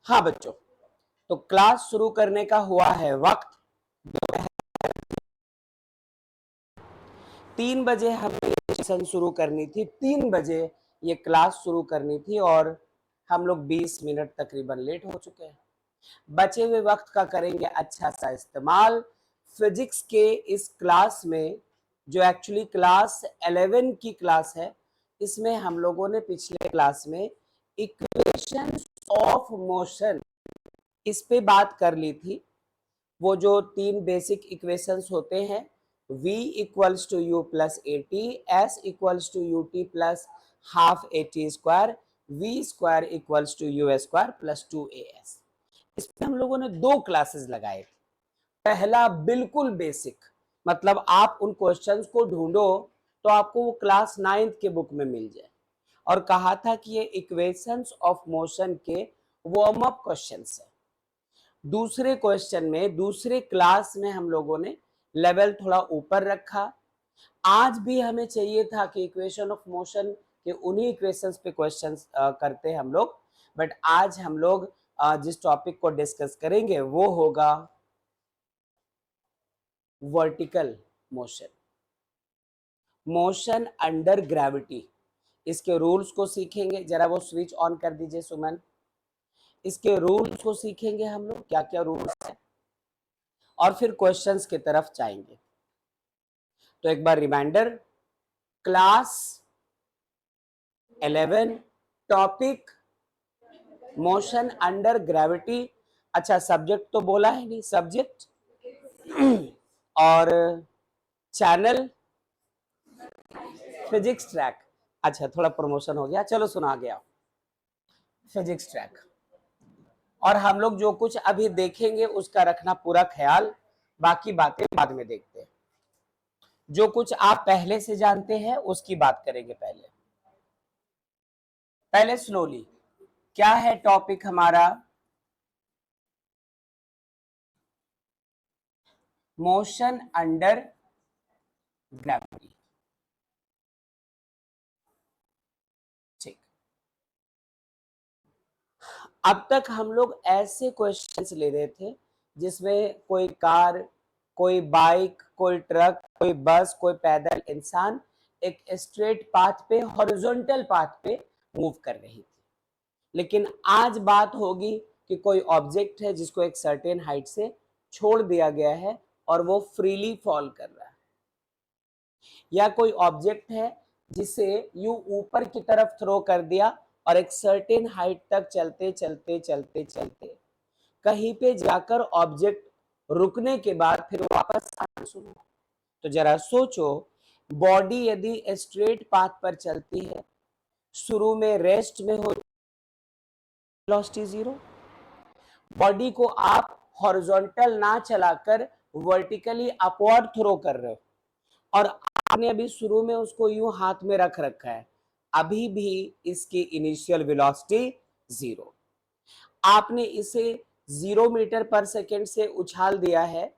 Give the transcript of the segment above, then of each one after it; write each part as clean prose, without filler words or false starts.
हाँ बच्चों, तो क्लास शुरू करने का हुआ है वक्त 3 बजे हमें सेशन शुरू करनी थी, 3 बजे ये क्लास शुरू करनी थी और हम लोग 20 मिनट तकरीबन लेट हो चुके हैं। बचे हुए वक्त का करेंगे अच्छा सा इस्तेमाल। फिजिक्स के इस क्लास में, जो एक्चुअली क्लास 11 की क्लास है, इसमें हम लोगों ने पिछले क्लास में इक्वेशंस ऑफ मोशन इस पे बात कर ली थी। वो जो 3 बेसिक इक्वेशंस होते हैं, v equals to u plus a t, s equals to u t plus half a t square, v square equals to u square plus 2as। इस पे हम लोगों ने 2 क्लासेस लगाए। पहला बिल्कुल बेसिक, मतलब आप उन क्वेश्चंस को ढूंढो तो आपको वो क्लास 9th के बुक में मिल जाए, और कहा था कि ये इक्वेशंस ऑफ मोशन के वार्म अप क्वेश्चंस है। दूसरे क्वेश्चन में, दूसरे क्लास में हम लोगों ने लेवल थोड़ा ऊपर रखा। आज भी हमें चाहिए था कि इक्वेशन ऑफ मोशन के उन्हीं इक्वेशंस पे क्वेश्चंस करते हम लोग, बट आज हम लोग जिस टॉपिक को डिस्कस करेंगे वो होगा vertical motion, motion under gravity. इसके रूल्स को सीखेंगे। जरा वो स्विच ऑन कर दीजिए सुमन। इसके रूल्स को सीखेंगे हम लोग, क्या क्या रूल्स है, और फिर क्वेश्चंस की तरफ जाएंगे। तो एक बार reminder, class 11, topic motion under gravity. अच्छा, सब्जेक्ट तो बोला है नहीं, सब्जेक्ट और चैनल फिजिक्स ट्रैक। अच्छा, थोड़ा प्रमोशन हो गया, चलो सुना गया फिजिक्स ट्रैक। और हम लोग जो कुछ अभी देखेंगे उसका रखना पूरा ख्याल, बाकी बातें बाद में देखते हैं। जो कुछ आप पहले से जानते हैं उसकी बात करेंगे पहले। पहले स्लोली, क्या है टॉपिक हमारा? Motion under gravity. ठीक, अब तक हम लोग ऐसे क्वेश्चंस ले रहे थे जिसमें कोई कार, कोई बाइक, कोई ट्रक, कोई बस, कोई पैदल इंसान एक स्ट्रेट पाथ पे, हॉरिजॉन्टल पाथ पे मूव कर रही थी। लेकिन आज बात होगी कि कोई ऑब्जेक्ट है जिसको एक सर्टेन हाइट से छोड़ दिया गया है और वो फ्रीली फॉल कर रहा है, या कोई ऑब्जेक्ट है जिसे यू ऊपर की तरफ थ्रो कर दिया और एक सर्टेन हाइट तक चलते चलते चलते चलते कहीं पे जाकर ऑब्जेक्ट रुकने के बाद फिर वापस आना शुरू। तो जरा सोचो, बॉडी यदि स्ट्रेट पाथ पर चलती है, शुरू में रेस्ट में हो, वेलोसिटी 0, बॉडी को आप हॉरिजॉन्टल ना चलाकर वर्टिकली अपवर्ड थ्रो कर रहे हो, और आपने अभी शुरू में उसको यूं हाथ में रख रखा है, अभी भी इसकी इनिशियल वेलोसिटी 0। आपने इसे 0 मीटर पर सेकेंड से उछाल दिया है।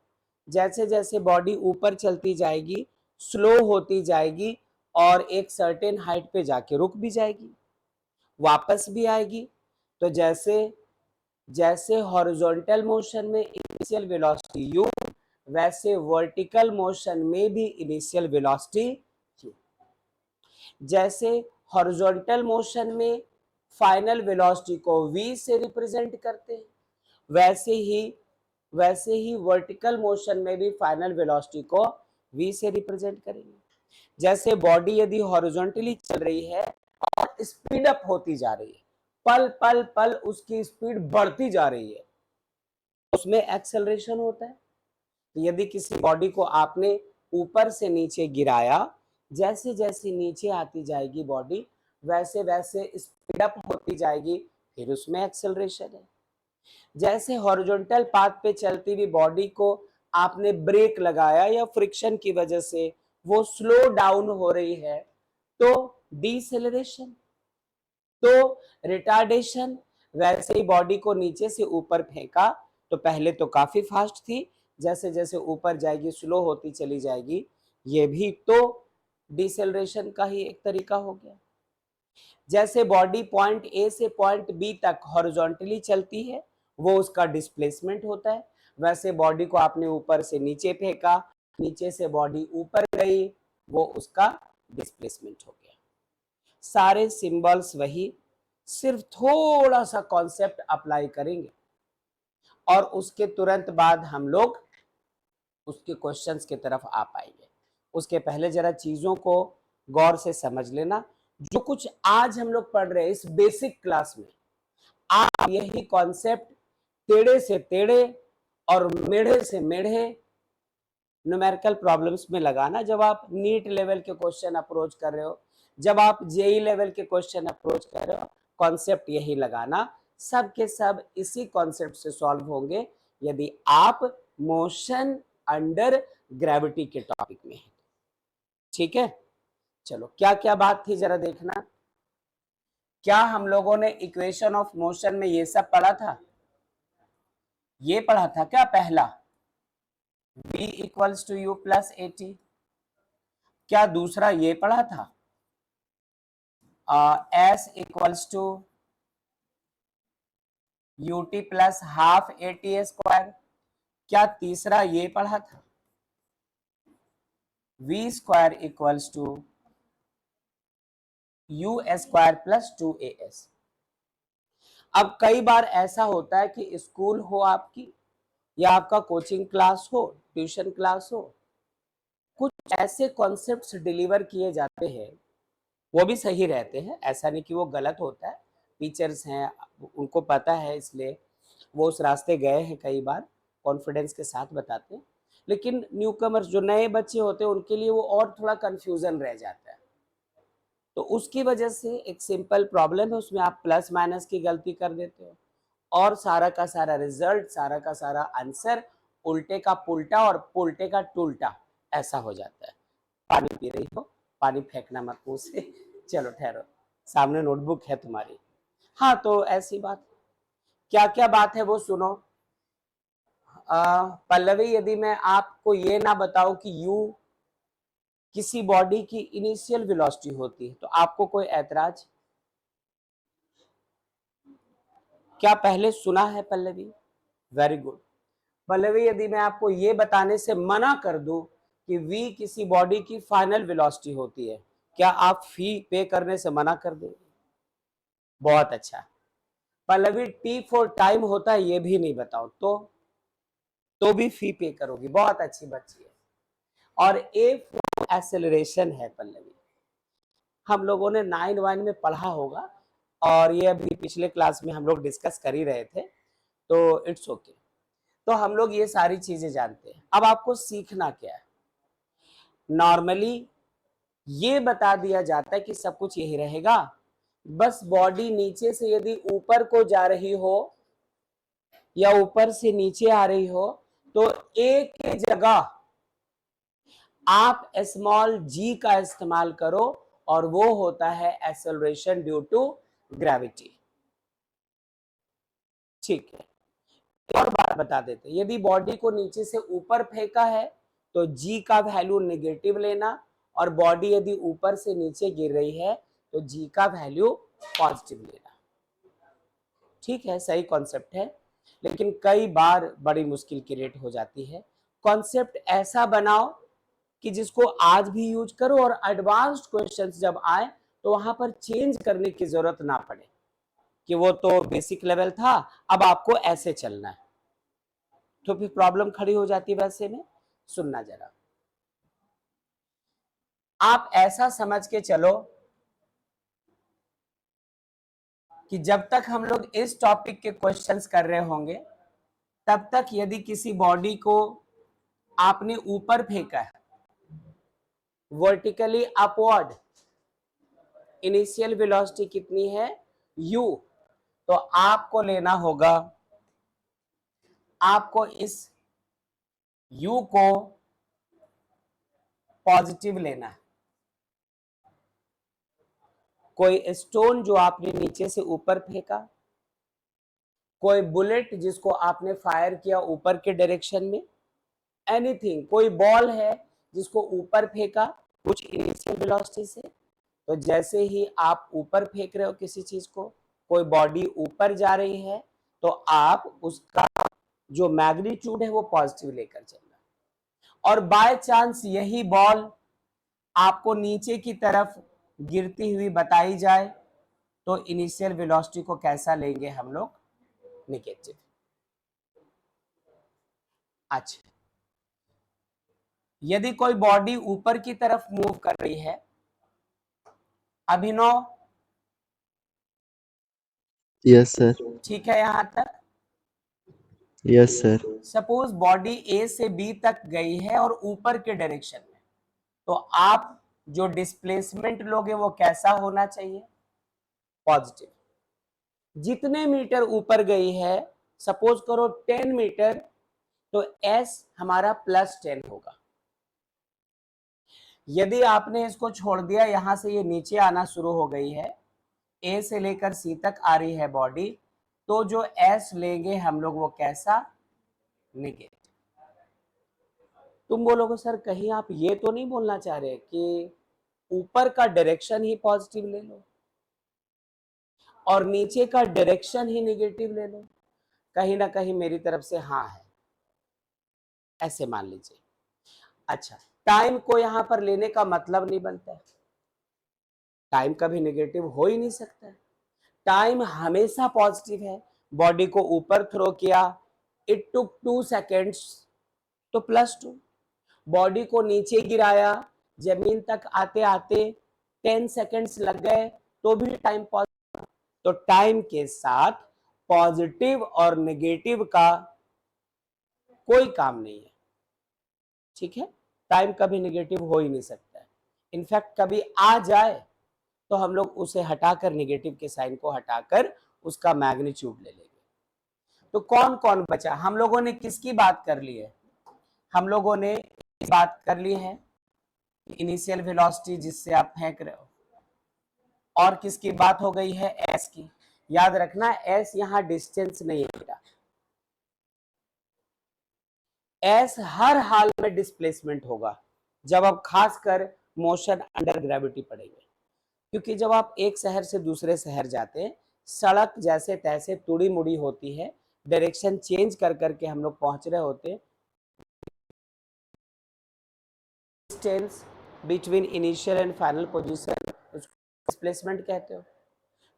जैसे जैसे बॉडी ऊपर चलती जाएगी, स्लो होती जाएगी और एक सर्टेन हाइट पे जाके रुक भी जाएगी, वापस भी आएगी। तो जैसे जैसे हॉरिजॉन्टल मोशन में इनिशियल वेलोसिटी u, वैसे वर्टिकल मोशन में भी इनिशियल वेलोसिटी u। जैसे हॉरिजॉन्टल मोशन में फाइनल वेलोसिटी को v से रिप्रेजेंट करते हैं, वैसे ही वर्टिकल मोशन में भी फाइनल वेलोसिटी को v से रिप्रेजेंट करेंगे। जैसे बॉडी यदि हॉरिजॉन्टली चल रही है और स्पीड अप होती जा रही है, पल पल पल उसकी स्पीड बढ़ती जा रही है, उसमें एक्सेलरेशन होता है। यदि किसी बॉडी को आपने ऊपर से नीचे गिराया, जैसे जैसे नीचे आती जाएगी बॉडी, वैसे वैसे स्पीड अप होती जाएगी, फिर उसमें एक्सेलरेशन है। जैसे हॉरिजॉन्टल पाथ पे चलती हुई बॉडी को आपने ब्रेक लगाया या फ्रिक्शन की वजह से वो स्लो डाउन हो रही है, तो डिसेलरेशन। तो रिटार्डेशन, वैसे ही बॉडी को नीचे से ऊपर फेंका तो पहले तो काफी फास्ट थी, जैसे जैसे ऊपर जाएगी स्लो होती चली जाएगी, ये भी तो डिसेलरेशन का ही एक तरीका हो गया। जैसे बॉडी पॉइंट ए से पॉइंट बी तक हॉरिजॉन्टली चलती है, वो उसका डिस्प्लेसमेंट होता है। वैसे बॉडी को आपने ऊपर से नीचे फेंका, नीचे से बॉडी ऊपर गई, वो उसका डिस्प्लेसमेंट हो गया। सारे सिंबल्स वही, सिर्फ थोड़ा सा कॉन्सेप्ट अप्लाई करेंगे और उसके तुरंत बाद हम लोग उसके क्वेश्चंस की तरफ आ पाएंगे। उसके पहले जरा चीजों को गौर से समझ लेना। जो कुछ आज हम लोग पढ़ रहे हैं इस बेसिक क्लास में, आप यही कॉन्सेप्ट टेढ़े से टेढ़े और मेढ़े से मेढ़े न्यूमेरिकल प्रॉब्लम्स में लगाना। जब आप नीट लेवल के क्वेश्चन अप्रोच कर रहे हो, जब आप जेई लेवल के क्वेश्चन अप्रोच कर रहे हो, कॉन्सेप्ट यही लगाना। सब के सब इसी कॉन्सेप्ट से सॉल्व होंगे यदि आप मोशन अंडर ग्रेविटी के टॉपिक में है। ठीक है, चलो क्या क्या बात थी जरा देखना। क्या हम लोगों ने इक्वेशन ऑफ मोशन में ये सब पढ़ा था? ये पढ़ा था क्या पहला, v equals to u plus a t? क्या दूसरा ये पढ़ा था, s equals to u t plus half a t square? क्या तीसरा ये पढ़ा था, v square equals to u square plus 2as? अब कई बार ऐसा होता है कि स्कूल हो आपकी या आपका कोचिंग क्लास हो, ट्यूशन क्लास हो, कुछ ऐसे कॉन्सेप्ट्स डिलीवर किए जाते हैं, वो भी सही रहते हैं, ऐसा नहीं कि वो गलत होता है। टीचर्स हैं, उनको पता है, इसलिए वो उस रास्ते गए हैं, कई बार कॉन्फिडेंस के साथ बताते हैं। लेकिन न्यूकमर्स जो नए बच्चे होते हैं उनके लिए वो और थोड़ा कंफ्यूजन रह जाता है। तो उसकी वजह से एक सिंपल प्रॉब्लम है, उसमें आप प्लस माइनस की गलती कर देते हो और सारा का सारा रिजल्ट, सारा का सारा आंसर उल्टे का पुल्टा और पुल्टे का टुल्टा ऐसा हो जाता है। पानी पी रही हो, पानी फेंकना मत मुंह से। चलो ठहरो, सामने नोटबुक है तुम्हारी। हाँ, तो ऐसी बात, क्या क्या बात है वो सुनो। पल्लवी, यदि मैं आपको ये ना बताऊं कि u किसी बॉडी की इनिशियल वेलोसिटी होती है, तो आपको कोई ऐतराज? क्या पहले सुना है पल्लवी? Very good. पल्लवी, यदि मैं आपको ये बताने से मना कर दूं कि v किसी बॉडी की फाइनल वेलोसिटी होती है, क्या आप फी पे करने से मना कर देंगे? बहुत अच्छा। पल्लवी, टी फॉर टाइम होता है ये भी नहीं बताओ तो भी फी पे करोगी, बहुत अच्छी बच्ची है। और ए फॉर एक्सेलरेशन है पल्लवी, हम लोगों ने 9-1 में पढ़ा होगा और ये अभी पिछले क्लास में हम लोग डिस्कस कर ही रहे थे, तो इट्स ओके। तो हम लोग ये सारी चीजें जानते हैं। अब आपको सीखना क्या है, नॉर्मली ये बता दिया जाता है कि सब कुछ यही रहेगा, बस बॉडी नीचे से यदि ऊपर को जा रही हो या ऊपर से नीचे आ रही हो, तो एक की जगह आप स्मॉल g का इस्तेमाल करो और वो होता है एक्सेलरेशन ड्यू टू ग्रेविटी। ठीक है, और बात बता देते, यदि बॉडी को नीचे से ऊपर फेंका है तो g का वैल्यू नेगेटिव लेना, और बॉडी यदि ऊपर से नीचे गिर रही है तो g का वैल्यू पॉजिटिव लेना। ठीक है, सही कॉन्सेप्ट है, लेकिन कई बार बड़ी मुश्किल क्रिएट हो जाती है। कॉन्सेप्ट ऐसा बनाओ कि जिसको आज भी यूज करो और एडवांस्ड क्वेश्चंस जब आए तो वहां पर चेंज करने की जरूरत ना पड़े कि वो तो बेसिक लेवल था, अब आपको ऐसे चलना है, तो फिर प्रॉब्लम खड़ी हो जाती है। वैसे में सुनना जरा, आप ऐसा समझ के चलो कि जब तक हम लोग इस टॉपिक के क्वेश्चंस कर रहे होंगे तब तक यदि किसी बॉडी को आपने ऊपर फेंका है वर्टिकली अपवर्ड, इनिशियल वेलोसिटी कितनी है u, तो आपको लेना होगा, आपको इस u को पॉजिटिव लेना है। कोई स्टोन जो आपने नीचे से ऊपर फेंका, कोई बुलेट जिसको आपने फायर किया ऊपर के डायरेक्शन में, एनीथिंग, कोई बॉल है जिसको ऊपर फेंका कुछ इनिशियल वेलोसिटी से, तो जैसे ही आप ऊपर फेंक रहे हो किसी चीज को, कोई बॉडी ऊपर जा रही है, तो आप उसका जो मैग्नीट्यूड है वो पॉजिटिव लेकर चलना। और बाय चांस यही बॉल आपको नीचे की तरफ गिरती हुई बताई जाए, तो इनिशियल वेलोसिटी को कैसा लेंगे हम लोग? नेगेटिव। अच्छा, यदि कोई बॉडी ऊपर की तरफ मूव कर रही है, अभिनव, यस सर। ठीक है यहां तक? Yes sir. सपोज बॉडी ए से बी तक गई है और ऊपर के डायरेक्शन में, तो आप जो डिस्प्लेसमेंट लोगे वो कैसा होना चाहिए? पॉजिटिव। जितने मीटर ऊपर गई है, सपोज करो 10 मीटर, तो एस हमारा +10 होगा। यदि आपने इसको छोड़ दिया, यहां से ये नीचे आना शुरू हो गई है, ए से लेकर सी तक आ रही है बॉडी, तो जो एस लेंगे हम लोग वो कैसा? नेगेटिव। तुम बोलोगे सर कहीं आप ये तो नहीं बोलना चाह रहे कि ऊपर का डायरेक्शन ही पॉजिटिव ले लो और नीचे का डायरेक्शन ही नेगेटिव ले लो? कहीं ना कहीं मेरी तरफ से हाँ है, ऐसे मान लीजिए। अच्छा, टाइम को यहां पर लेने का मतलब नहीं बनता है, टाइम कभी नेगेटिव हो ही नहीं सकता है, टाइम हमेशा पॉजिटिव है। बॉडी को ऊपर थ्रो किया, इट टुक 2 सेकेंड्स, तो +2। बॉडी को नीचे गिराया, जमीन तक आते आते 10 सेकेंड्स लग गए, तो भी टाइम पॉजिटिव। तो टाइम के साथ पॉजिटिव और नेगेटिव का कोई काम नहीं है, ठीक है? टाइम कभी नेगेटिव हो ही नहीं सकता है। इनफैक्ट कभी आ जाए तो हम लोग उसे हटाकर, नेगेटिव के साइन को हटाकर उसका मैग्नीट्यूड ले लेंगे। तो कौन कौन बचा? हम लोगों ने किसकी बात कर ली है? हम लोगों ने बात कर ली है इनिशियल वेलोसिटी जिससे आप फेंक रहे हो, और किसकी बात हो गई है? एस की। याद रखना एस यहां डिस्टेंस नहीं है बेटा, एस हर हाल में डिस्प्लेसमेंट होगा जब आप खासकर मोशन अंडर ग्रेविटी पड़ेंगे। क्योंकि जब आप एक शहर से दूसरे शहर जाते हैं, सड़क जैसे तैसे तुड़ी मुड़ी होती है, डायरेक्शन चेंज कर करके हम लोग पहुंच रहे होते हैं। Distance between initial and final position, उसको डिस्प्लेसमेंट कहते हो।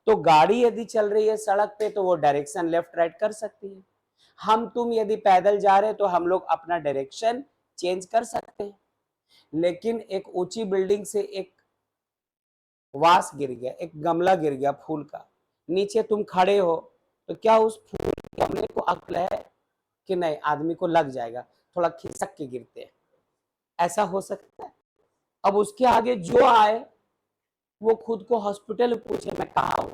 तो गाड़ी यदि चल रही है सड़क पे तो वो डायरेक्शन लेफ्ट राइट कर सकती है। हम तुम यदि पैदल जा रहे हैं तो हम लोग अपना डायरेक्शन चेंज कर सकते हैं। लेकिन एक ऊंची बिल्डिंग से एक वास गिर गया, एक गमला गिर गया फूल का, नीचे तुम खड़े हो, तो क्या उस फूल के गमले को अक्ल है कि नहीं आदमी को लग जाएगा, थोड़ा खिसक के गिरते हैं, ऐसा हो सकता है? अब उसके आगे जो आए वो खुद को हॉस्पिटल पूछे मैं कहाँ हूं,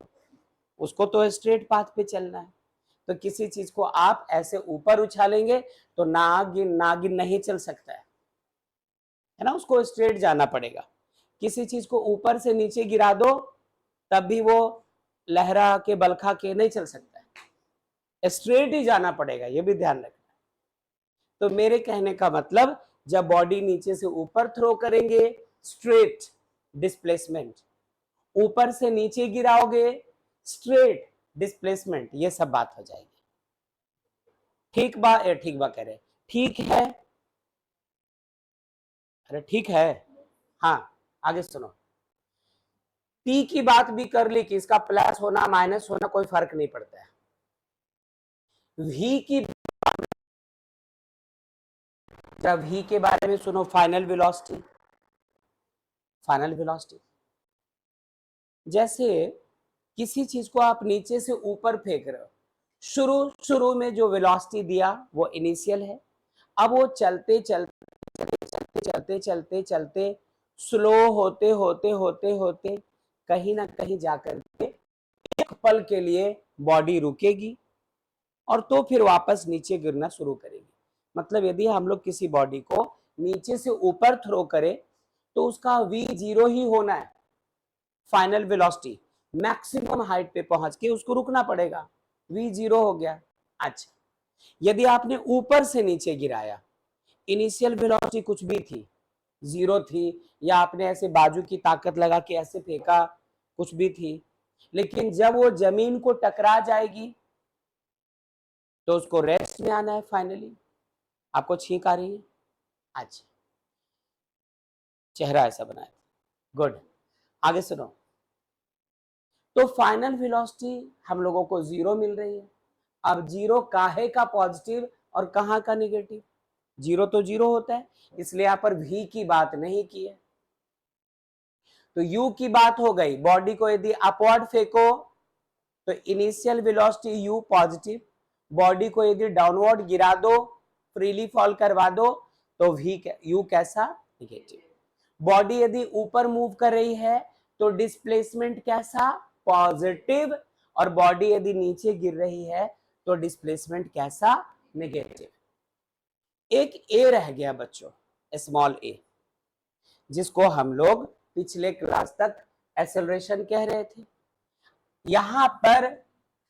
उसको तो स्ट्रेट पाथ पे चलना है। तो किसी चीज को आप ऐसे ऊपर उछालेंगे तो नागिन नागिन नहीं चल सकता है ना, उसको स्ट्रेट जाना पड़ेगा। किसी चीज को ऊपर से नीचे गिरा दो तब भी वो लहरा के बलखा के नहीं चल सकता है, स्ट्रेट ही जाना पड़ेगा, ये भी ध्यान रखना। तो मेरे कहने का मतलब, जब बॉडी नीचे से ऊपर थ्रो करेंगे स्ट्रेट डिस्प्लेसमेंट, ऊपर से नीचे गिराओगे स्ट्रेट डिस्प्लेसमेंट, ये सब बात हो जाएगी। ठीक बा कह रहे ठीक है? अरे ठीक है, हाँ आगे सुनो। पी की बात भी कर ली कि इसका प्लस होना माइनस होना कोई फर्क नहीं पड़ता है। वी की, जब वी के बारे में सुनो, फाइनल वेलोसिटी, फाइनल वेलोसिटी जैसे किसी चीज को आप नीचे से ऊपर फेंक रहे हो, शुरू शुरू में जो वेलोसिटी दिया वो इनिशियल है, अब वो चलते चलते चलते चलते चलते चलते स्लो होते होते होते होते कहीं ना कहीं जाकर के एक पल के लिए बॉडी रुकेगी और तो फिर वापस नीचे गिरना शुरू करेगी। मतलब यदि हम लोग किसी बॉडी को नीचे से ऊपर थ्रो करें तो उसका v0 ही होना है, फाइनल वेलोसिटी मैक्सिमम हाइट पे पहुंच के उसको रुकना पड़ेगा, v0 हो गया। अच्छा, यदि आपने ऊपर से नीचे गिराया, इनिशियल वेलोसिटी कुछ भी थी, जीरो थी, या आपने ऐसे बाजू की ताकत लगा के ऐसे फेंका, कुछ भी थी, लेकिन जब वो जमीन को टकरा जाएगी तो उसको रेस्ट में आना है फाइनली। आपको छींक आ रही है? अच्छा, चेहरा ऐसा बनाया, गुड। आगे सुनो। तो फाइनल वेलोसिटी हम लोगों को जीरो मिल रही है। अब जीरो काहे का पॉजिटिव और कहाँ का नेगेटिव? जीरो तो जीरो होता है, इसलिए यहाँ पर v की बात नहीं की है। तो u की बात हो गई। बॉडी को यदि अपवर्ड फेंको तो initial velocity u positive, body को यदि डाउनवर्ड गिरा दो, फ्रीली फॉल करवा दो, तो u कैसा? नेगेटिव। बॉडी यदि ऊपर मूव कर रही है तो डिस्प्लेसमेंट कैसा? पॉजिटिव। और बॉडी यदि नीचे गिर रही है तो डिस्प्लेसमेंट कैसा? नेगेटिव। एक ए रह गया बच्चों, स्मॉल ए, जिसको हम लोग पिछले क्लास तक एक्सेलरेशन कह रहे थे। यहां पर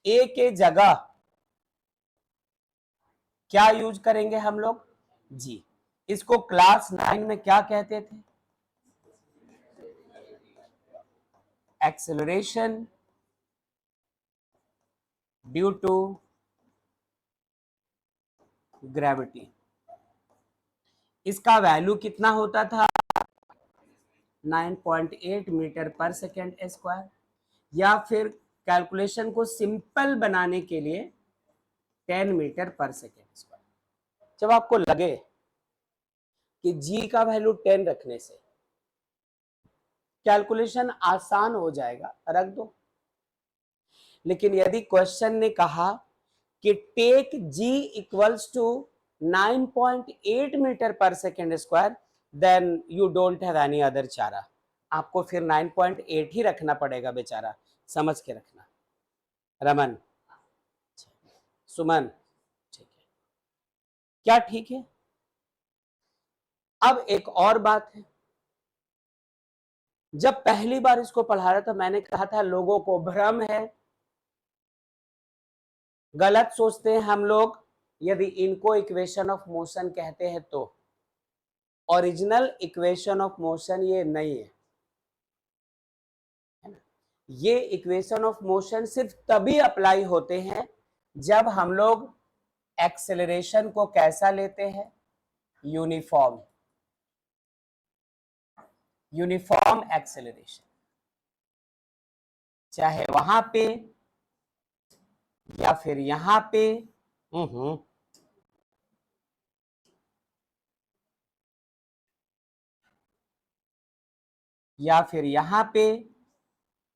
ए के जगह क्या यूज करेंगे हम लोग? जी। इसको क्लास 9 में क्या कहते थे? Acceleration due to gravity. इसका वैल्यू कितना होता था? 9.8 मीटर पर सेकेंड स्क्वायर, या फिर कैलकुलेशन को सिंपल बनाने के लिए 10 मीटर पर सेकेंड स्क्वायर। जब आपको लगे कि g का वैल्यू 10 रखने से कैलकुलेशन आसान हो जाएगा, रख दो। लेकिन यदि क्वेश्चन ने कहा कि take g equals to 9.8 metre पर second square, then you don't have any other चारा। आपको फिर 9.8 ही रखना पड़ेगा बेचारा, समझ के रखना। रमन, सुमन, ठीक है, क्या ठीक है? अब एक और बात है, जब पहली बार इसको पढ़ा रहा था मैंने कहा था लोगों को भ्रम है, गलत सोचते हैं हम लोग यदि इनको इक्वेशन ऑफ मोशन कहते हैं तो। ओरिजिनल इक्वेशन ऑफ मोशन ये नहीं है, ये इक्वेशन ऑफ मोशन सिर्फ तभी अप्लाई होते हैं जब हम लोग एक्सेलरेशन को कैसा लेते हैं? Uniform, uniform acceleration. चाहे वहां पे या फिर यहां पे, या फिर यहां पे,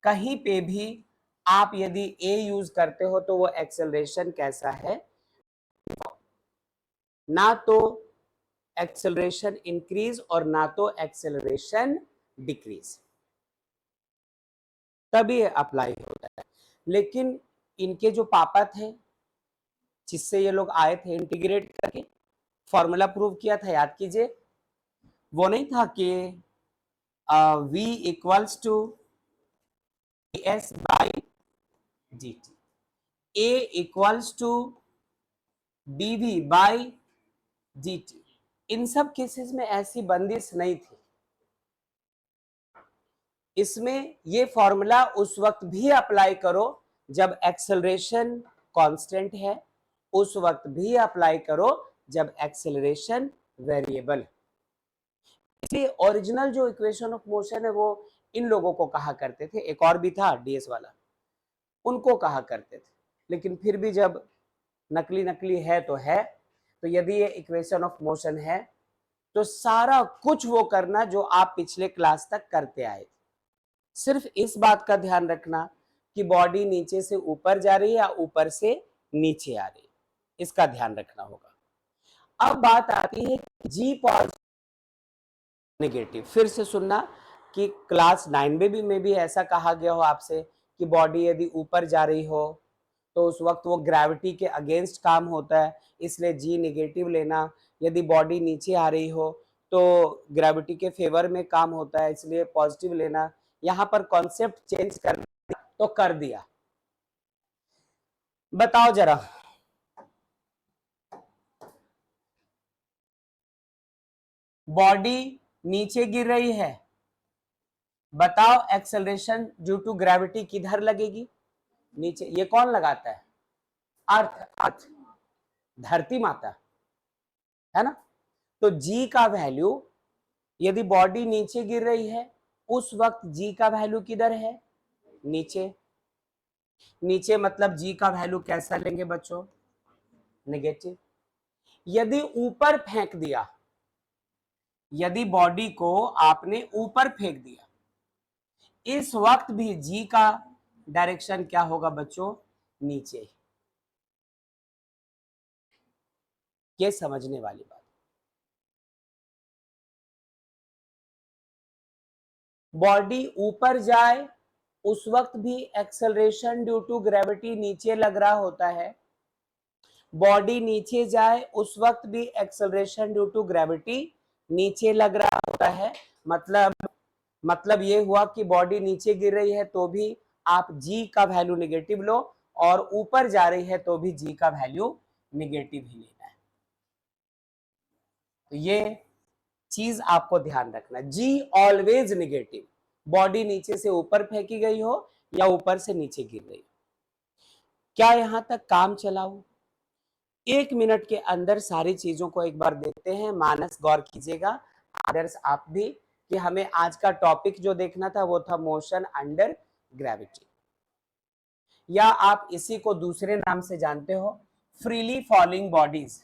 कहीं पे भी आप यदि ए यूज करते हो तो वो एक्सेलरेशन कैसा है? ना तो एक्सेलरेशन इंक्रीज और ना तो एक्सेलरेशन डिक्रीज, तभी अप्लाई होता है। लेकिन इनके जो पापा थे जिससे ये लोग आए थे, इंटीग्रेट करके फॉर्मूला प्रूव किया था, याद कीजिए। वो नहीं था कि v equals to s by d t, a equals to dv by dt। इन सब केसेस में ऐसी बंदिश नहीं थी। इसमें ये फॉर्मूला उस वक्त भी अप्लाई करो जब एक्सेलरेशन कांस्टेंट है, उस वक्त भी अप्लाई करो जब एक्सेलरेशन वेरिएबल। इसलिए ओरिजिनल जो इक्वेशन ऑफ मोशन है वो इन लोगों को कहा करते थे, एक और भी था डीएस वाला, उनको कहा करते थे। लेकिन फिर भी जब नकली नकली है तो है, तो यदि ये इक्वेशन ऑफ मोशन है तो सारा कुछ वो करना जो आप पिछले क्लास तक करते आए थे। सिर्फ इस बात का ध्यान रखना कि बॉडी नीचे से ऊपर जा रही है या ऊपर से नीचे आ रही है, इसका ध्यान रखना होगा। अब बात आती है जी पॉजिटिव नेगेटिव। फिर से सुनना कि क्लास 9 में भी ऐसा कहा गया हो आपसे कि बॉडी यदि ऊपर जा रही हो तो उस वक्त वो ग्रेविटी के अगेंस्ट काम होता है, इसलिए जी नेगेटिव लेना। यदि बॉडी नीचे आ रही हो तो ग्रेविटी के फेवर में काम होता है, इसलिए पॉजिटिव लेना। यहां पर कॉन्सेप्ट चेंज कर दिया तो कर दिया। बताओ जरा, बॉडी नीचे गिर रही है, बताओ एक्सेलरेशन ड्यू टू ग्रेविटी किधर लगेगी? नीचे। ये कौन लगाता है? अर्थ, अर्थ, धरती माता, है ना। तो जी का वैल्यू, यदि बॉडी नीचे गिर रही है उस वक्त जी का वैल्यू किधर है? नीचे। नीचे मतलब जी का वैल्यू कैसा लेंगे बच्चों? नेगेटिव। यदि ऊपर फेंक दिया, यदि बॉडी को आपने ऊपर फेंक दिया, इस वक्त भी जी का डायरेक्शन क्या होगा बच्चों? नीचे। ये समझने वाली बात। बॉडी ऊपर जाए उस वक्त भी एक्सेलरेशन ड्यू टू ग्रेविटी नीचे लग रहा होता है, बॉडी नीचे जाए उस वक्त भी एक्सेलरेशन ड्यू टू ग्रेविटी नीचे लग रहा होता है। मतलब ये हुआ कि बॉडी नीचे गिर रही है तो भी आप जी का वैल्यू नेगेटिव लो, और ऊपर जा रही है तो भी जी का वैल्यू नेगेटिव ही लेना है। तो ये चीज आपको ध्यान रखना, जी ऑलवेज नेगेटिव, बॉडी नीचे से ऊपर फेंकी गई हो या ऊपर से नीचे गिर रही हो। क्या यहां तक काम चलाऊं? 1 मिनट के अंदर सारी चीजों को एक बार देखते हैं। मानस गौर कीजिएगा, आदर्श आप भी, कि हमें आज का टॉपिक जो देखना था वो था मोशन अंडर ग्रेविटी, या आप इसी को दूसरे नाम से जानते हो, फ्रीली फॉलिंग बॉडीज।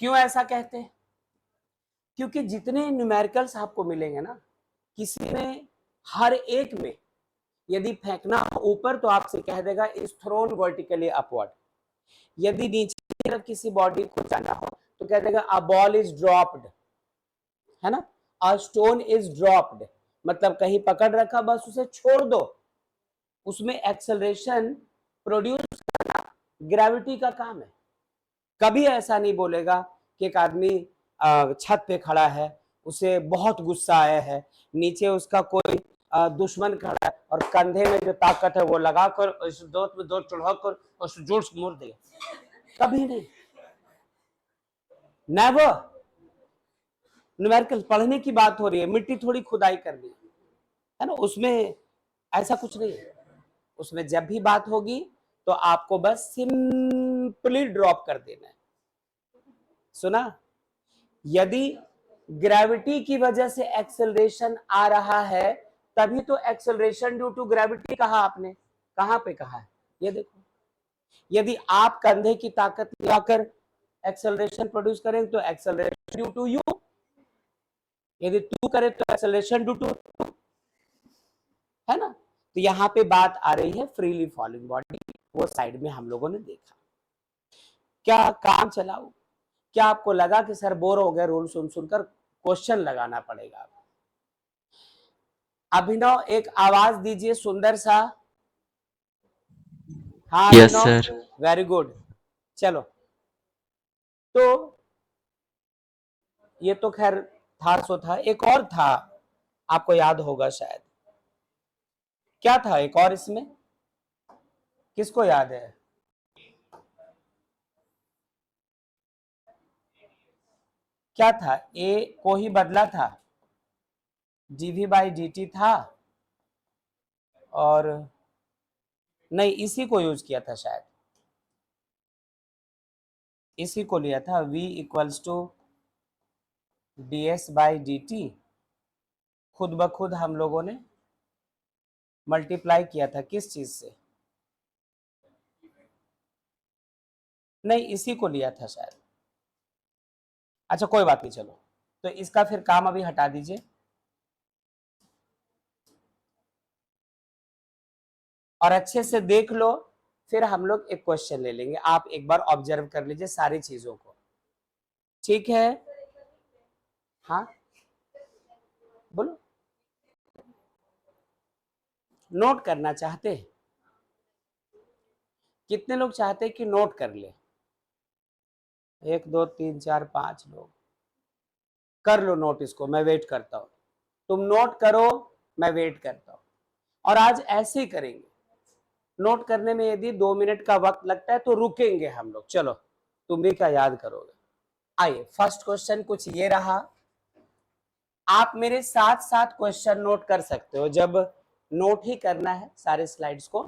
क्यों ऐसा कहते हैं? क्योंकि जितने न्यूमेरिकल्स आपको मिलेंगे ना, किसी में, हर एक में यदि फेंकना हो ऊपर तो आपसे कह देगा इज थ्रोन वर्टिकली अपवर्ड, यदि नीचे की तरफ किसी बॉडी को जाना हो तो कह देगा अ बॉल इज ड्रॉप्ड, है ना, अ स्टोन इज ड्रॉप्ड, मतलब कहीं पकड़ रखा बस उसे छोड़ दो, उसमें एक्सेलरेशन प्रोड्यूस करना ग्रेविटी का काम है। कभी ऐसा नहीं बोलेगा कि एक आदमी छत पे खड़ा है, उसे बहुत गुस्सा आया है, नीचे उसका कोई दुश्मन खड़ा है और कंधे में जो ताकत है वो लगाकर उस दो चढ़ाकर उस जोर से मोड़ देगा, कभी नहीं, नेवर। न्यूमेरिकल पढ़ने की बात हो रही है, मिट्टी थोड़ी खुदाई करनी है ना, उसमें ऐसा कुछ नहीं है। उसमें जब भी बात होगी तो आपको बस सिंपली ड्रॉप कर देना है। सुना? यदि ग्रेविटी की वजह से एक्सेलरेशन आ रहा है तभी तो एक्सेलरेशन ड्यू टू ग्रेविटी कहा आपने, कहां पे कहा है? ये देखो, यदि आप कंधे की ताकत लगाकर एक्सेलरेशन प्रोड्यूस करें तो एक्सेलरेशन ड्यू टू यू, यदि तू करे तो एक्सेलरेशन ड्यू टू, है ना। तो यहां पे बात आ रही है फ्रीली फॉलिंग बॉडी, वो साइड में हम लोगों ने देखा। क्या काम चलाओ? क्या आपको लगा कि सर बोर हो गए रूल सुन सुनकर, क्वेश्चन लगाना पड़ेगा? अभिनव एक आवाज दीजिए सुंदर सा। हाँ यस अभिनव, सर। Very good. चलो, तो ये तो खैर था सो था, एक और था, आपको याद होगा शायद। क्या था एक और इसमें, किसको याद है? क्या था? ए को ही बदला था, डीवी बाई डी था, और नहीं इसी को यूज किया था शायद, इसी को लिया था, v equals to d s by d t, खुद ब खुद हम लोगों ने मल्टीप्लाई किया था किस चीज से? नहीं इसी को लिया था शायद। अच्छा कोई बात नहीं, चलो, तो इसका फिर काम अभी हटा दीजिए, और अच्छे से देख लो, फिर हम लोग एक क्वेश्चन ले लेंगे। आप एक बार ऑब्जर्व कर लीजिए सारी चीजों को, ठीक है? हाँ बोलो, नोट करना चाहते हैं? कितने लोग चाहते हैं कि नोट कर ले? 1 2 3 4 5 लोग, कर लो नोट इसको, मैं वेट करता हूं। तुम नोट करो, मैं वेट करता हूं। और आज ऐसे ही करेंगे, नोट करने में यदि 2 मिनट का वक्त लगता है तो रुकेंगे हम लोग। चलो तुम भी क्या याद करोगे। आइए फर्स्ट क्वेश्चन कुछ ये रहा। आप मेरे साथ साथ क्वेश्चन नोट कर सकते हो, जब नोट ही करना है सारे स्लाइड्स को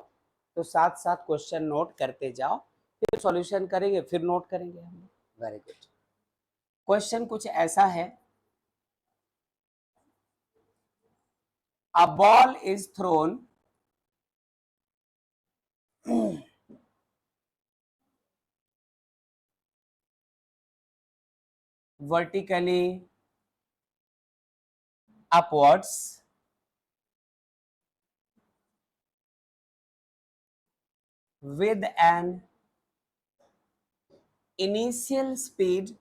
तो साथ साथ क्वेश्चन नोट करते जाओ, फिर सॉल्यूशन करेंगे, फिर नोट करेंगे हम। Very good. क्वेश्चन कुछ ऐसा है, a ball is throne vertically upwards with an initial speed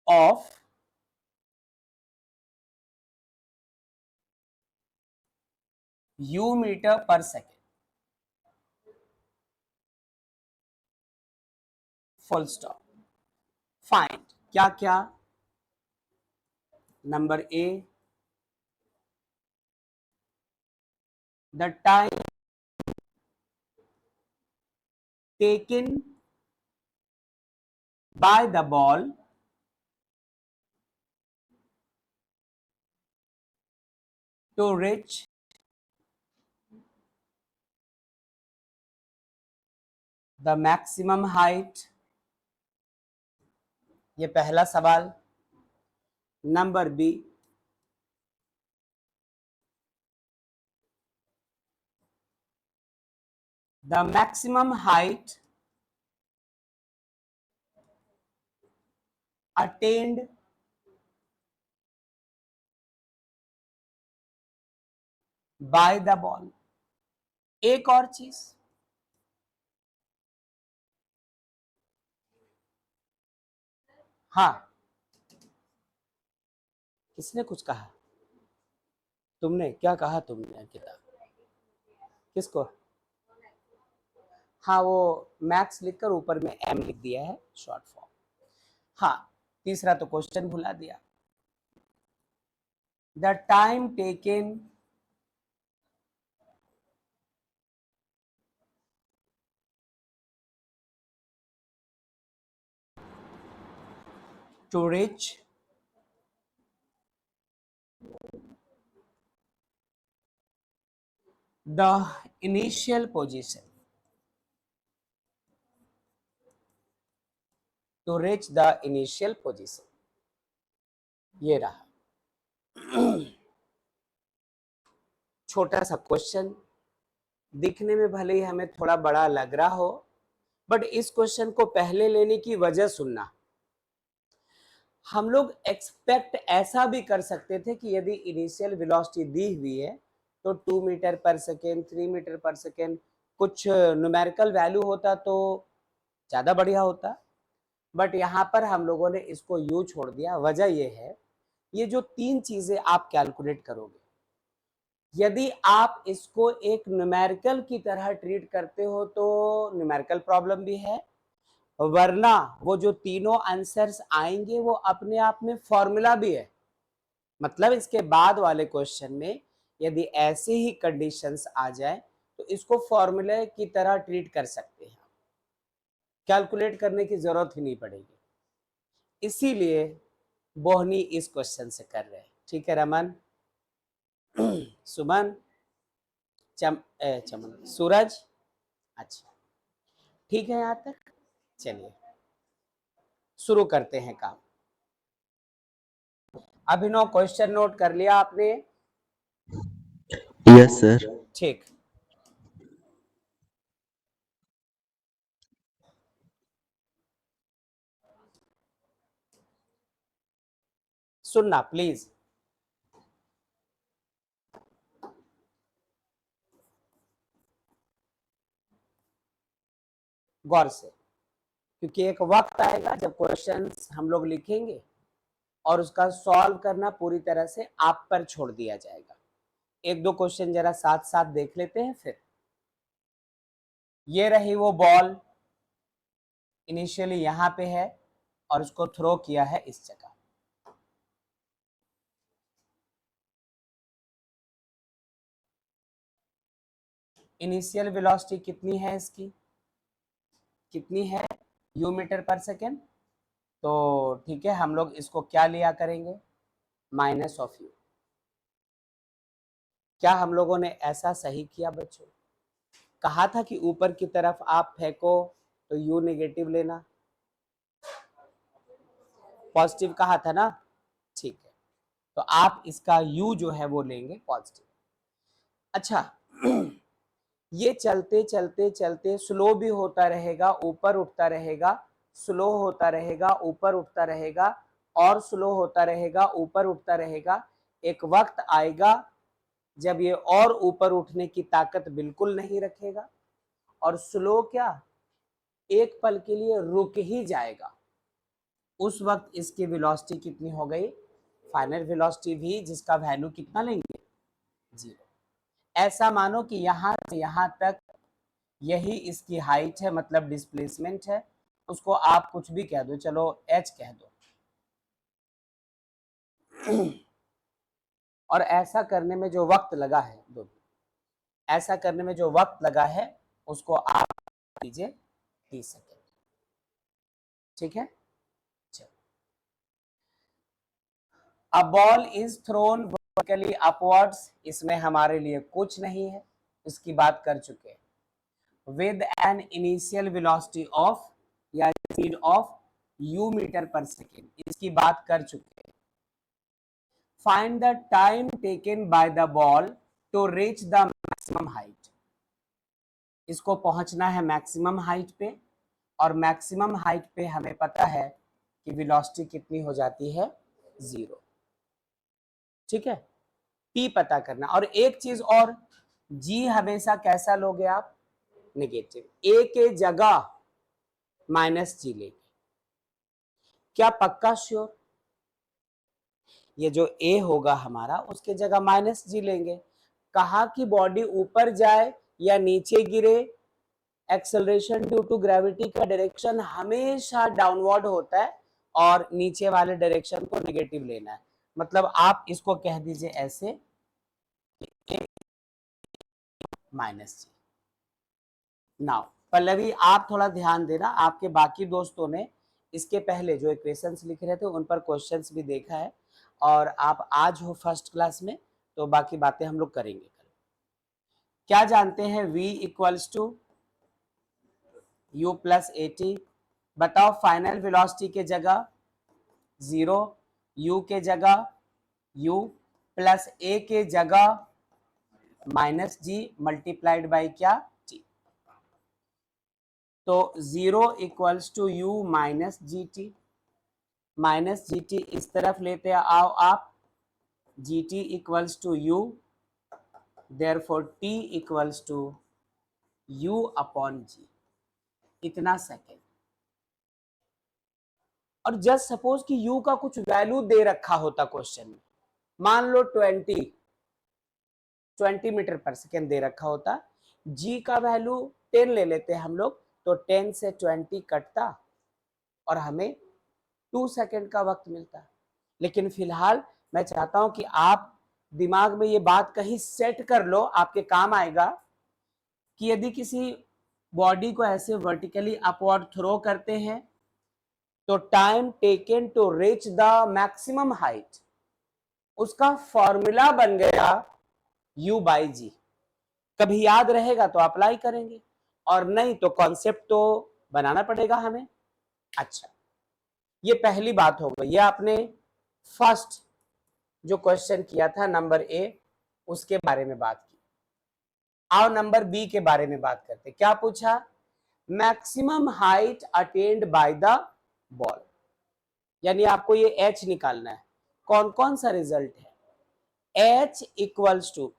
of u meter per second, full stop. Find क्या क्या। Number A, the time taken by the ball to reach the maximum height, ये पहला सवाल। Number b, the maximum height attained by the ball। एक और चीज, हाँ किसने कुछ कहा? तुमने क्या कहा? तुमने अंकिता किसको? हाँ वो मैक्स लिखकर ऊपर में एम लिख दिया है शॉर्ट फॉर्म। हाँ तीसरा तो क्वेश्चन भुला दिया। The time taken to reach the initial position, to reach the initial position, ये रहा। छोटा सा क्वेश्चन, दिखने में भले ही हमें थोड़ा बड़ा लग रहा हो, बट इस क्वेश्चन को पहले लेने की वजह सुनना। हम लोग एक्सपेक्ट ऐसा भी कर सकते थे कि यदि इनिशियल वेलोसिटी दी हुई है तो 2 मीटर पर सेकेंड, 3 मीटर पर सेकेंड कुछ न्यूमेरिकल वैल्यू होता तो ज़्यादा बढ़िया होता, बट यहाँ पर हम लोगों ने इसको यू छोड़ दिया। वजह ये है, ये जो तीन चीज़ें आप कैलकुलेट करोगे, यदि आप इसको एक न्यूमेरिकल की तरह ट्रीट करते हो तो न्यूमेरिकल प्रॉब्लम भी है, वरना वो जो तीनों आंसर्स आएंगे वो अपने आप में फॉर्मूला भी है। मतलब इसके बाद वाले क्वेश्चन में यदि ऐसे ही कंडीशंस आ जाए तो इसको फॉर्मूले की तरह ट्रीट कर सकते हैं, कैलकुलेट करने की जरूरत ही नहीं पड़ेगी। इसीलिए बोहनी इस क्वेश्चन से कर रहे हैं। ठीक है रमन, सुमन, चमन, सूरज, अच्छा ठीक है यहाँ तक। चलिए शुरू करते हैं काम। अभिनव क्वेश्चन नोट कर लिया आपने? Yes sir. ठीक, सुनना प्लीज। गौर से, क्योंकि एक वक्त आएगा जब क्वेश्चंस हम लोग लिखेंगे और उसका सॉल्व करना पूरी तरह से आप पर छोड़ दिया जाएगा। एक दो क्वेश्चन जरा साथ साथ देख लेते हैं फिर। ये रही वो बॉल, इनिशियली यहां पे है और उसको थ्रो किया है इस जगह। इनिशियल वेलोसिटी कितनी है इसकी, कितनी है, यू मीटर पर सेकेंड। तो ठीक है, हम लोग इसको क्या लिया करेंगे, माइनस ऑफ यू। क्या हम लोगों ने ऐसा सही किया बच्चों? कहा था कि ऊपर की तरफ आप फेंको तो यू नेगेटिव लेना, पॉजिटिव कहा था ना, ठीक है, तो आप इसका u जो है वो लेंगे पॉजिटिव। अच्छा ये चलते चलते चलते स्लो भी होता रहेगा, ऊपर उठता रहेगा, स्लो होता रहेगा, ऊपर उठता रहेगा, और स्लो होता रहेगा, ऊपर उठता रहेगा। एक वक्त आएगा जब ये और ऊपर उठने की ताकत बिल्कुल नहीं रखेगा, और स्लो क्या, एक पल के लिए रुक ही जाएगा। उस वक्त इसकी वेलोसिटी कितनी हो गई, फाइनल वेलोसिटी भी, जिसका वैल्यू कितना लेंगे, 0। ऐसा मानो कि यहां से यहां तक यही इसकी हाइट है, मतलब डिस्प्लेसमेंट है, उसको आप कुछ भी कह दो, चलो h कह दो। और ऐसा करने में जो वक्त लगा है, ऐसा करने में जो वक्त लगा है उसको आप दीजिए 30 सेकेंड, ठीक है। A ball is thrown vertically upwards, इसमें हमारे लिए कुछ नहीं है, इसकी बात कर चुके हैं। With an initial velocity of या स्पीड ऑफ u मीटर पर सेकेंड, इसकी बात कर चुके हैं। Find the time taken by the ball to reach the maximum height, इसको पहुंचना है मैक्सिमम हाइट पे, और मैक्सिमम हाइट पे हमें पता है कि वेलोसिटी कितनी हो जाती है, 0, ठीक है। p पता करना, और एक चीज और, g हमेशा कैसा लोगे आप, नेगेटिव, a के जगह माइनस जी लेंगे, क्या पक्का श्योर, ये जो a होगा हमारा उसके जगह माइनस जी लेंगे। कहा कि बॉडी ऊपर जाए या नीचे गिरे, एक्सेलरेशन ड्यू टू ग्रेविटी का डायरेक्शन हमेशा डाउनवर्ड होता है, और नीचे वाले डायरेक्शन को नेगेटिव लेना है। मतलब आप इसको कह दीजिए ऐसे, माइनस जी। नाउ पल्लवी आप थोड़ा ध्यान देना, आपके बाकी दोस्तों ने इसके पहले जो इक्वेशंस लिख रहे थे उन पर क्वेश्चंस भी देखा है, और आप आज हो फर्स्ट क्लास में, तो बाकी बातें हम लोग करेंगे कल। क्या जानते हैं v equals to u plus a t, बताओ फाइनल वेलोसिटी के जगह 0, u के जगह u प्लस a के जगह माइनस जी मल्टीप्लाइड बाई क्या, t। तो 0 equals to u minus G T, minus G T इस तरफ लेते आओ आप, G T equals to u, therefore t equals to u upon G, इतना सेकेंड। और जस्ट सपोज कि u का कुछ वैल्यू दे रखा होता क्वेश्चन में, मान लो 20 मीटर पर सेकेंड दे रखा होता, g का वैल्यू 10 ले लेते हम लोग, तो 10 से 20 कटता और हमें 2 सेकेंड का वक्त मिलता। लेकिन फिलहाल मैं चाहता हूं कि आप दिमाग में ये बात कहीं सेट कर लो, आपके काम आएगा, कि यदि किसी बॉडी को ऐसे वर्टिकली अपवर्ड थ्रो करते हैं तो time taken to reach the maximum height, उसका फॉर्मूला बन गया u बाई जी। कभी याद रहेगा तो अप्लाई करेंगे, और नहीं तो कॉन्सेप्ट तो बनाना पड़ेगा हमें। अच्छा, ये पहली बात हो गई, ये आपने फर्स्ट जो क्वेश्चन किया था नंबर ए, उसके बारे में बात की। आओ नंबर बी के बारे में बात करते। क्या पूछा, maximum height attend bye the ball, यानी आपको ये h निकालना है। कौन कौन सा रिजल्ट है, h equals to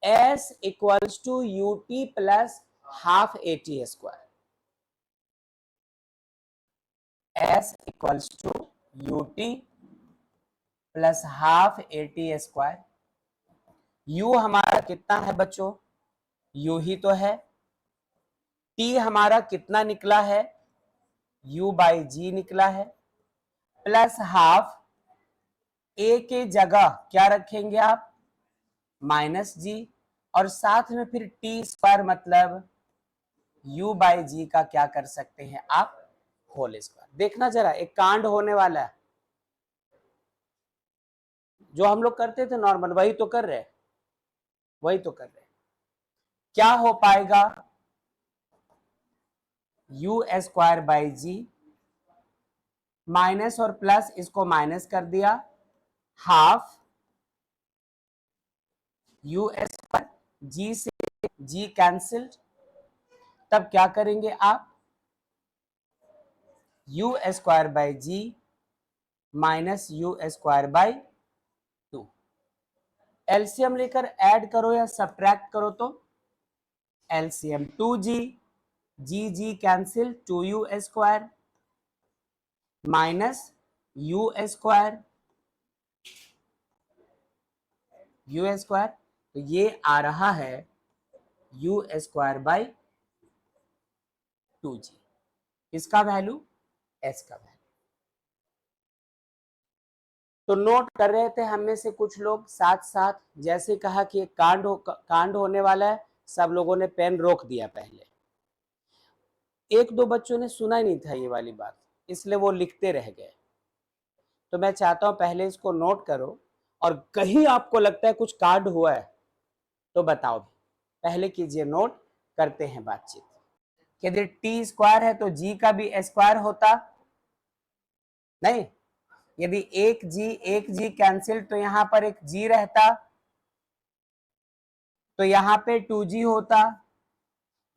s equals to ut plus half a t square, s equals to ut plus half a t square. u हमारा कितना है बच्चों, u ही तो है। t हमारा कितना निकला है, u बाई जी निकला है, प्लस हाफ, a के जगह क्या रखेंगे आप, माइनस जी, और साथ में फिर टी स्क्वायर मतलब u बाई जी का क्या कर सकते हैं आप, होल स्क्वायर। देखना जरा, एक कांड होने वाला है, जो हम लोग करते थे नॉर्मल वही तो कर रहे हैं, वही तो कर रहे हैं। क्या हो पाएगा, u square by g, minus और प्लस इसको माइनस कर दिया, हाफ यू स्क्वायर, जी से जी कैंसिल्ड, तब क्या करेंगे आप, u square by g minus u square by 2। LCM लेकर ऐड करो या सब्ट्रैक्ट करो तो LCM 2g, g g cancel, 2u square minus u square, u square, तो ये आ रहा है यू स्क्वायर बाई 2g, इसका वैल्यू एस का वैल्यू। तो नोट कर रहे थे हम में से कुछ लोग साथ साथ, जैसे कहा कि एक कांड होने वाला है, सब लोगों ने पेन रोक दिया पहले। एक दो बच्चों ने सुना ही नहीं था ये वाली बात, इसलिए वो लिखते रह गए। तो मैं चाहता हूं पहले इसको नोट करो, और कहीं आपको लगता है कुछ कांड हुआ है तो बताओ भी, पहले कीजिए नोट, करते हैं बातचीत। यदि टी स्क्वायर है तो जी का भी स्क्वायर होता, नहीं, यदि एक जी कैंसिल तो यहां पर एक जी रहता, तो यहां पे 2g होता,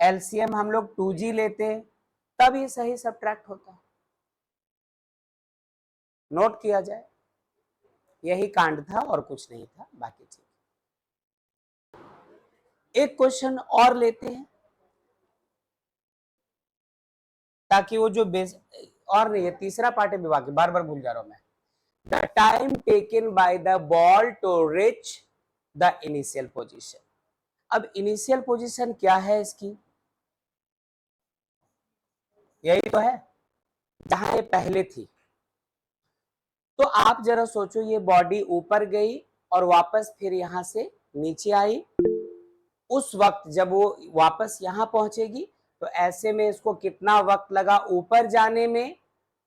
एलसीएम हम लोग 2g लेते, तब ये सही सब्ट्रैक्ट होता। नोट किया जाए, यही कांड था और कुछ नहीं था, बाकी चीज। एक क्वेश्चन और लेते हैं, ताकि वो जो बेस, और नहीं है, तीसरा पार्ट है विभाग, बार बार भूल जा रहा हूं मैं। The time taken by the ball to reach the initial position. अब इनिशियल पोजीशन क्या है इसकी, यही तो है जहां ये पहले थी। तो आप जरा सोचो, ये बॉडी ऊपर गई और वापस फिर यहां से नीचे आई, उस वक्त जब वो वापस यहां पहुंचेगी तो ऐसे में इसको कितना वक्त लगा ऊपर जाने में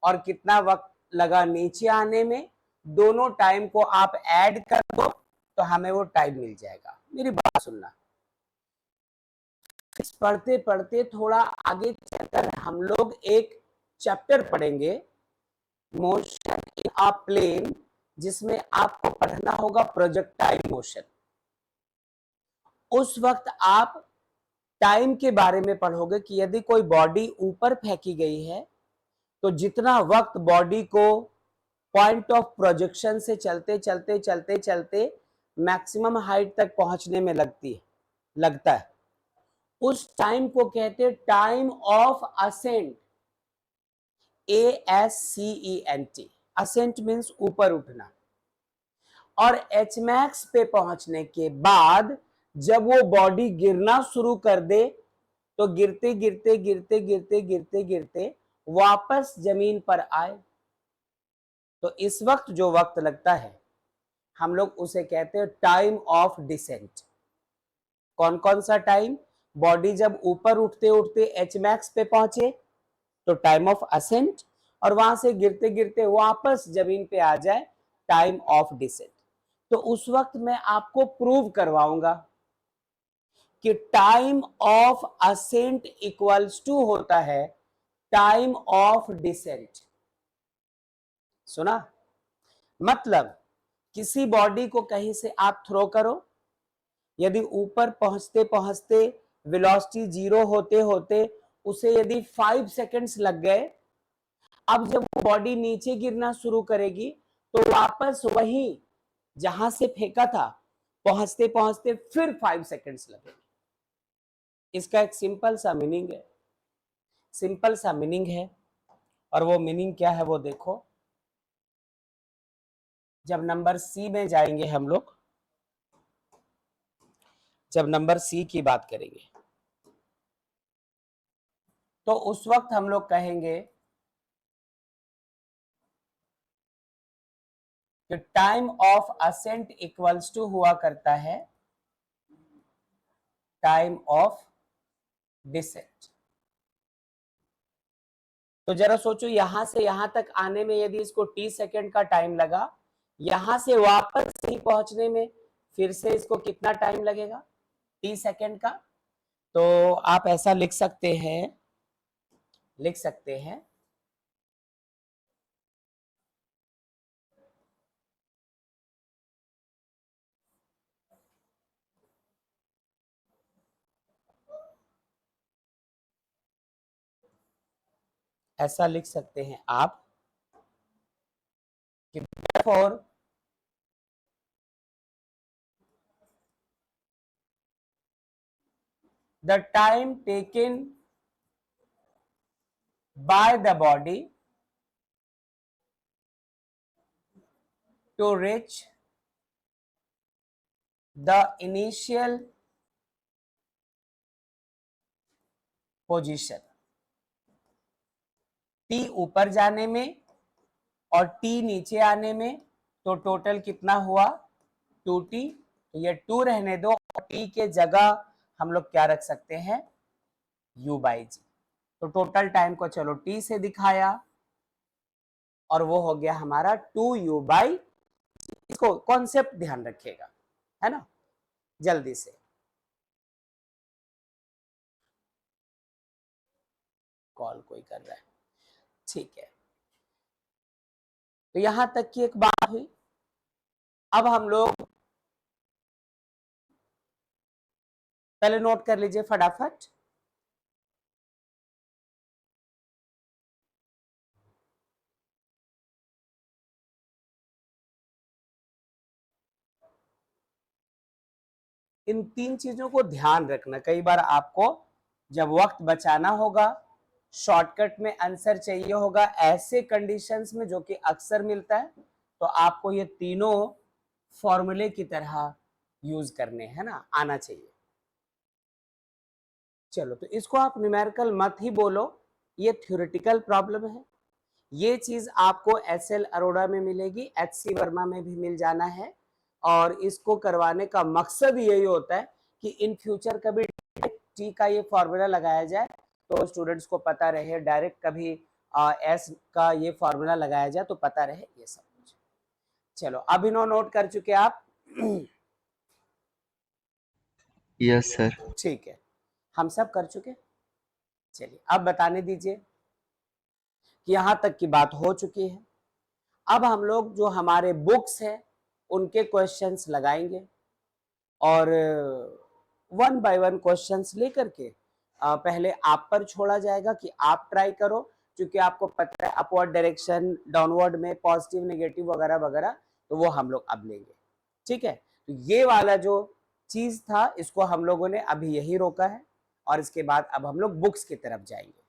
और कितना वक्त लगा नीचे आने में, दोनों टाइम को आप ऐड कर दो तो हमें वो टाइम मिल जाएगा। मेरी बात सुनना, पढ़ते पढ़ते थोड़ा आगे चलकर हम लोग एक चैप्टर पढ़ेंगे, मोशन इन अ प्लेन, जिसमें आपको पढ़ना होगा प्रोजेक्टाइल मोशन। उस वक्त आप टाइम के बारे में पढ़ोगे कि यदि कोई बॉडी ऊपर फेंकी गई है तो जितना वक्त बॉडी को पॉइंट ऑफ प्रोजेक्शन से चलते चलते चलते चलते मैक्सिमम हाइट तक पहुंचने में लगता है, उस टाइम को कहते हैं time of ascent, ASCENT। Ascent means ऊपर उठना। और एच मैक्स पे पहुंचने के बाद जब वो बॉडी गिरना शुरू कर दे तो गिरते गिरते गिरते गिरते गिरते गिरते वापस जमीन पर आए, तो इस वक्त जो वक्त लगता है हम लोग उसे कहते हैं टाइम ऑफ डिसेंट। कौन कौन सा टाइम, बॉडी जब ऊपर उठते उठते एच मैक्स पे पहुंचे तो टाइम ऑफ असेंट, और वहां से गिरते गिरते वापस जमीन पे आ जाए, टाइम ऑफ डिसेंट। तो उस वक्त मैं आपको प्रूव करवाऊंगा कि time of ascent equals to होता है टाइम ऑफ डिसेंट। सुना, मतलब किसी बॉडी को कहीं से आप थ्रो करो, यदि ऊपर पहुंचते पहुंचते वेलोसिटी 0 होते होते उसे यदि 5 सेकंड्स लग गए, अब जब वो बॉडी नीचे गिरना शुरू करेगी तो वापस वही जहां से फेंका था पहुंचते पहुंचते फिर 5 सेकंड्स लगेंगे। इसका एक सिंपल सा मीनिंग है, सिंपल सा मीनिंग है, और वो मीनिंग क्या है वो देखो, जब नंबर सी में जाएंगे हम लोग, जब नंबर सी की बात करेंगे तो उस वक्त हम लोग कहेंगे कि time of ascent equals to हुआ करता है टाइम ऑफ डिसेंट। तो जरा सोचो, यहां से यहां तक आने में यदि इसको t सेकेंड का टाइम लगा, यहां से वापस ही पहुंचने में फिर से इसको कितना टाइम लगेगा, t सेकेंड का। तो आप ऐसा लिख सकते हैं, ऐसा लिख सकते हैं आप कि therefore the time taken by the body to reach the initial position, t ऊपर जाने में और t नीचे आने में, तो टोटल कितना हुआ 2t। तो ये 2 रहने दो और t के जगह हम लोग क्या रख सकते हैं, u बाई जी। तो टोटल टाइम को चलो t से दिखाया और वो हो गया हमारा 2u बाई। इसको कॉन्सेप्ट ध्यान रखिएगा, है ना, जल्दी से। कॉल कोई कर रहा है, ठीक है। तो यहां तक की एक बात हुई। अब हम लोग पहले नोट कर लीजिए फटाफट। इन 3 चीजों को ध्यान रखना। कई बार आपको जब वक्त बचाना होगा, शॉर्टकट में आंसर चाहिए होगा, ऐसे कंडीशंस में जो कि अक्सर मिलता है, तो आपको ये तीनों फॉर्मूले की तरह यूज करने हैं ना, आना चाहिए। चलो, तो इसको आप न्यूमेरिकल मत ही बोलो, ये थ्योरेटिकल प्रॉब्लम है। ये चीज आपको SL अरोड़ा में मिलेगी, HC वर्मा में भी मिल जाना है। और इसको करवाने का मकसद यही होता है कि इन फ्यूचर कभी t का ये फॉर्मूला लगाया जाए तो स्टूडेंट्स को पता रहे, डायरेक्ट कभी s का ये फॉर्मूला लगाया जाए तो पता रहे ये सब कुछ। चलो, अभिनव नोट कर चुके आप? Yes sir. ठीक है, हम सब कर चुके। चलिए, अब बताने दीजिए कि यहां तक की बात हो चुकी है। अब हम लोग जो हमारे बुक्स हैं उनके क्वेश्चंस लगाएंगे और 1 बाय 1 क्वेश्चंस लेकर के पहले आप पर छोड़ा जाएगा कि आप ट्राई करो, क्योंकि आपको पता है अपवर्ड डायरेक्शन, डाउनवर्ड में पॉजिटिव नेगेटिव वगैरह वगैरह, तो वो हम लोग अब लेंगे। ठीक है, तो ये वाला जो चीज था इसको हम लोगों ने अभी यही रोका है और इसके बाद अब हम लोग बुक्स की तरफ जाएंगे।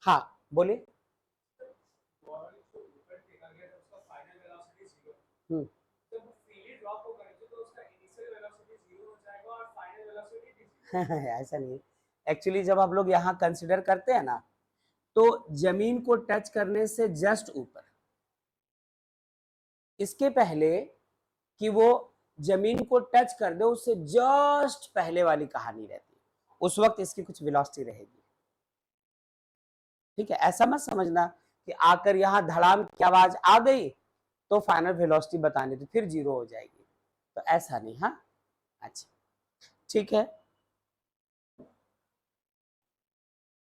हाँ बोलिए। ऐसा नहीं है एक्चुअली, जब हम लोग यहाँ कंसिडर करते हैं ना, तो जमीन को टच करने से जस्ट ऊपर, इसके पहले कि वो जमीन को टच कर दे उससे जस्ट पहले वाली कहानी रहती है, उस वक्त इसकी कुछ वेलोसिटी रहेगी। ठीक है, ऐसा मत समझना कि आकर यहाँ धड़ाम की आवाज आ गई तो फाइनल वेलोसिटी बताने, तो फिर जीरो हो जाएगी, तो ऐसा नहीं। हाँ, अच्छा, ठीक है।